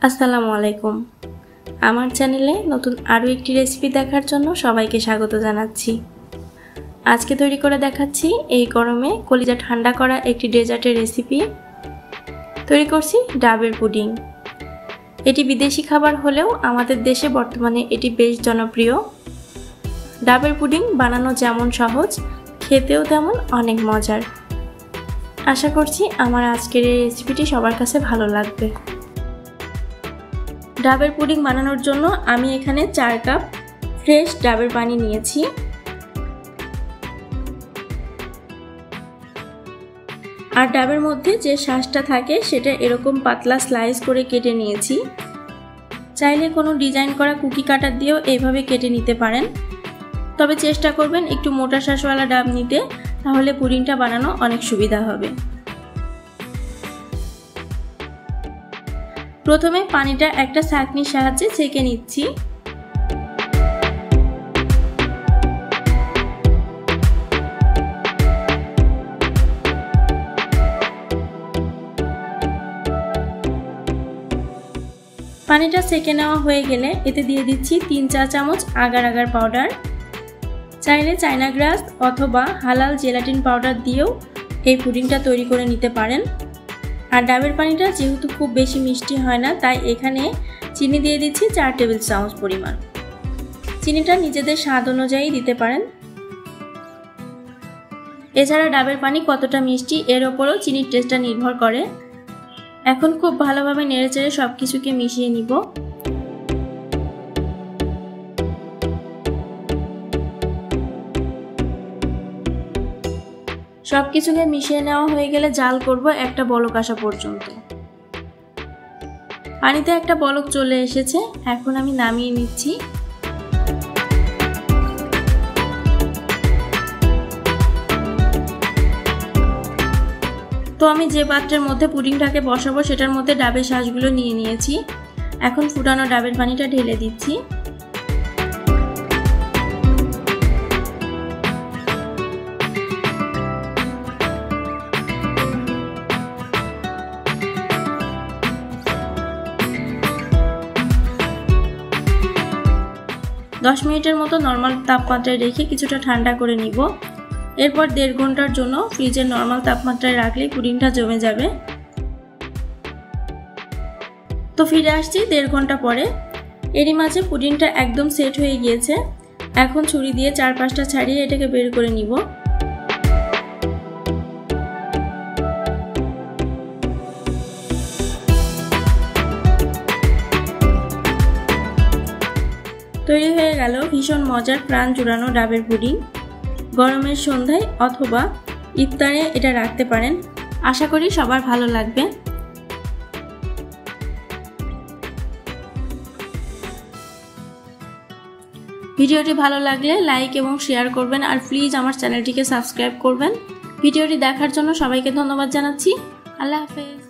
আসসালামু আলাইকুম। আমার চ্যানেলে নতুন আরও একটি রেসিপি দেখার জন্য সবাইকে স্বাগত জানাচ্ছি। আজকে তৈরি করে দেখাচ্ছি এই গরমে কলিজা ঠান্ডা করা একটি ডেজার্টের রেসিপি। তৈরি করছি ডাবের পুডিং। এটি বিদেশি খাবার হলেও আমাদের দেশে বর্তমানে এটি বেশ জনপ্রিয়। ডাবের পুডিং বানানো যেমন সহজ, খেতেও তেমন অনেক মজার। আশা করছি আমার আজকের এই রেসিপিটি সবার কাছে ভালো লাগবে। ডাবের পুডিং বানানোর জন্য আমি এখানে 4 কাপ ফ্রেশ ডাবের পানি নিয়েছি। আর ডাবের মধ্যে যে শাঁসটা থাকে সেটা এরকম পাতলা স্লাইস করে কেটে নিয়েছি। চাইলে কোনো ডিজাইন করা কুকি কাটার দিয়েও এইভাবে কেটে নিতে পারেন, তবে চেষ্টা করবেন একটু মোটা শাঁসওয়ালা ডাব নিতে, তাহলে পুডিংটা বানানো অনেক সুবিধা হবে। প্রথমে পানিটা একটা ছাঁকনির সাহায্যে ছেঁকে নিচ্ছি। পানিটা ছেঁকে নেওয়া হয়ে গেলে এতে দিয়ে দিচ্ছি 3 চা চামচ আগার আগার পাউডার। চাইলে চায়না গ্রাস অথবা হালাল জেলাটিন পাউডার দিয়েও এই পুডিংটা তৈরি করে নিতে পারেন। আর ডাবের পানিটা যেহেতু খুব বেশি মিষ্টি হয় না, তাই এখানে চিনি দিয়ে দিচ্ছি 4 টেবিল চামচ পরিমাণ। চিনিটা নিজেদের স্বাদ অনুযায়ী দিতে পারেন। এছাড়া ডাবের পানি কতটা মিষ্টি এর ওপরও চিনির টেস্টটা নির্ভর করে। এখন খুব ভালোভাবে নেড়েচেড়ে সব কিছুকে মিশিয়ে নিব। সবকিছুকে মিশিয়ে নেওয়া হয়ে গেলে জাল করব একটা বলক আসা পর্যন্ত। পানিতে একটা বলক চলে এসেছে, এখন আমি নামিয়ে নিচ্ছি। তো আমি যে পাত্রের মধ্যে পুডিংটাকে বসাবো সেটার মধ্যে ডাবের শাঁসগুলো নিয়ে নিয়েছি। এখন ফুটানো ডাবের পানিটা ঢেলে দিচ্ছি। দশ মিনিটের মতো নর্মাল তাপমাত্রায় রেখে কিছুটা ঠান্ডা করে নিব। এরপর 1.5 ঘন্টার জন্য ফ্রিজের নর্মাল তাপমাত্রায় রাখলে পুডিংটা জমে যাবে। তো ফিরে আসছি 1.5 ঘন্টা পরে। এরই মাঝে পুডিংটা একদম সেট হয়ে গিয়েছে। এখন ছুরি দিয়ে 4-5টা ছাড়িয়ে এটাকে বের করে নিব। তৈরি হয়ে গেল ভীষণ মজার প্রাণ জুড়ানো ডাবের পুডিং। গরমের সন্ধ্যায় অথবা ইফতারে এটা রাখতে পারেন। আশা করি সবার ভালো লাগবে। ভিডিওটি ভালো লাগলে লাইক এবং শেয়ার করবেন, আর প্লিজ আমার চ্যানেলটিকে সাবস্ক্রাইব করবেন। ভিডিওটি দেখার জন্য সবাইকে ধন্যবাদ জানাচ্ছি। আল্লাহ হাফেজ।